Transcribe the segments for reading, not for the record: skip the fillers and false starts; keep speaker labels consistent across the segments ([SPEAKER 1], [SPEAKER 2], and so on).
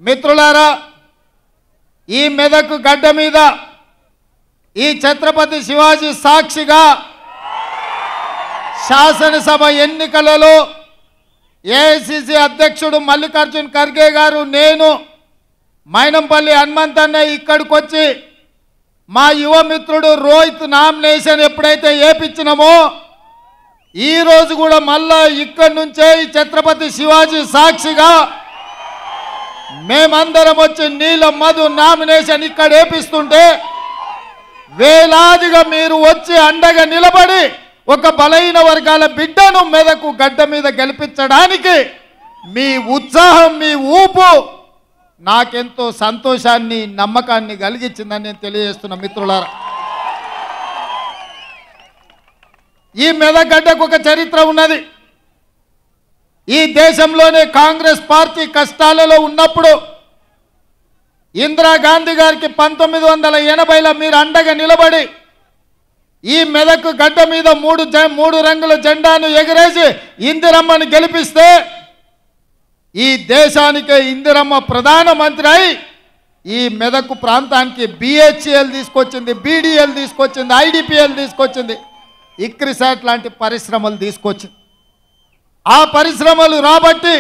[SPEAKER 1] మిత్రులారా, ఈ మెదక్ గడ్డ మీద ఈ ఛత్రపతి శివాజీ సాక్షిగా శాసనసభ ఎన్నికలలో ఏఐసిసి అధ్యక్షుడు మల్లికార్జున్ ఖర్గే గారు, నేను మైనంపల్లి హనుమంతన్న ఇక్కడికి వచ్చి మా యువ మిత్రుడు రోహిత్ నామినేషన్ ఎప్పుడైతే ఏపించినామో ఈ రోజు కూడా మళ్ళా ఇక్కడి నుంచే ఈ ఛత్రపతి శివాజీ సాక్షిగా మేమందరం వచ్చి నీలం మధు నామినేషన్ ఇక్కడ ఏపిస్తుంటే వేలాదిగా మీరు వచ్చి అండగా నిలబడి ఒక బలహీన వర్గాల బిడ్డను మెదకు గడ్డ మీద గెలిపించడానికి మీ ఉత్సాహం, మీ ఊపు నాకెంతో సంతోషాన్ని, నమ్మకాన్ని కలిగించిందని నేను తెలియజేస్తున్నా. మిత్రులారా, ఈ మెదక్ గడ్డకు ఒక చరిత్ర ఉన్నది. ఈ దేశంలోనే కాంగ్రెస్ పార్టీ కష్టాలలో ఉన్నప్పుడు ఇందిరాగాంధీ గారికి 1980లో మీరు అండగా నిలబడి ఈ మెదక్ గడ్డ మీద మూడు రంగుల జెండాను ఎగరేసి ఇందిరమ్మను గెలిపిస్తే ఈ దేశానికే ఇందిరమ్మ ప్రధానమంత్రి అయి ఈ మెదక్ ప్రాంతానికి బిహెచ్ఎల్ తీసుకొచ్చింది, బీడీఎల్ తీసుకొచ్చింది, ఐడిపిఎల్ తీసుకొచ్చింది, ఇక్రిసాట్ లాంటి పరిశ్రమలు తీసుకొచ్చింది. ఆ పరిశ్రమలు రాబట్టి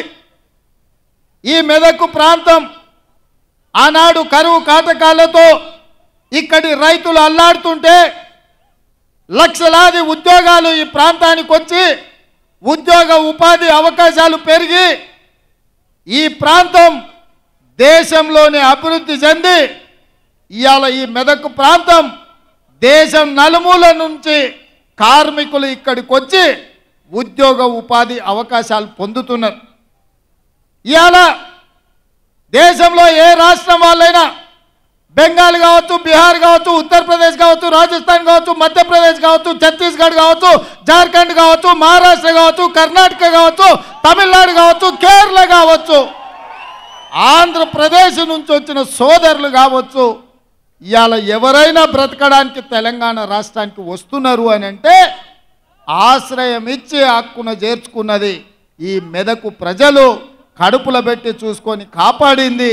[SPEAKER 1] ఈ మెదక్ ప్రాంతం ఆనాడు కరువు కాటకాలతో ఇక్కడి రైతులు అల్లాడుతుంటే లక్షలాది ఉద్యోగాలు ఈ ప్రాంతానికి వచ్చి ఉద్యోగ ఉపాధి అవకాశాలు పెరిగి ఈ ప్రాంతం దేశంలోనే అభివృద్ధి చెంది ఇవాళ ఈ మెదక్ ప్రాంతం దేశం నలుమూల నుంచి కార్మికులు ఇక్కడికి వచ్చి ఉద్యోగ ఉపాధి అవకాశాలు పొందుతున్నారు. ఇవాళ దేశంలో ఏ రాష్ట్రం వాళ్ళైనా బెంగాల్ కావచ్చు, బీహార్ కావచ్చు, ఉత్తరప్రదేశ్ కావచ్చు, రాజస్థాన్ కావచ్చు, మధ్యప్రదేశ్ కావచ్చు, ఛత్తీస్గఢ్ కావచ్చు, జార్ఖండ్ కావచ్చు, మహారాష్ట్ర కావచ్చు, కర్ణాటక కావచ్చు, తమిళనాడు కావచ్చు, కేరళ కావచ్చు, ఆంధ్రప్రదేశ్ నుంచి వచ్చిన సోదరులు కావచ్చు, ఇవాళ ఎవరైనా బ్రతకడానికి తెలంగాణ రాష్ట్రానికి వస్తున్నారు అని అంటే ఆశ్రయం ఇచ్చి హక్కున చేర్చుకున్నది ఈ మెదకు ప్రజలు, కడుపులో పెట్టి చూసుకొని కాపాడింది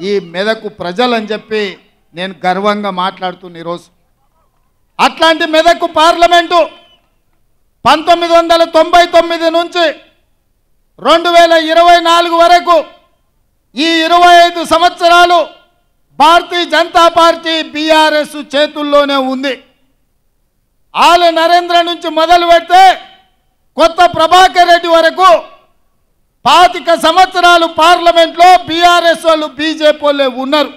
[SPEAKER 1] ఈ మెదకు ప్రజలని చెప్పి నేను గర్వంగా మాట్లాడుతున్న ఈరోజు. అట్లాంటి మెదకు పార్లమెంటు 1999 నుంచి 2024 వరకు ఈ 25 సంవత్సరాలు భారతీయ జనతా పార్టీ బీఆర్ఎస్ చేతుల్లోనే ఉంది. ఆల నరేంద్ర నుంచి మొదలు పెడితే కొత్త ప్రభాకర్ రెడ్డి వరకు 25 సంవత్సరాలు పార్లమెంట్లో బీఆర్ఎస్ వాళ్ళు, బీజేపీ వాళ్ళే ఉన్నారు.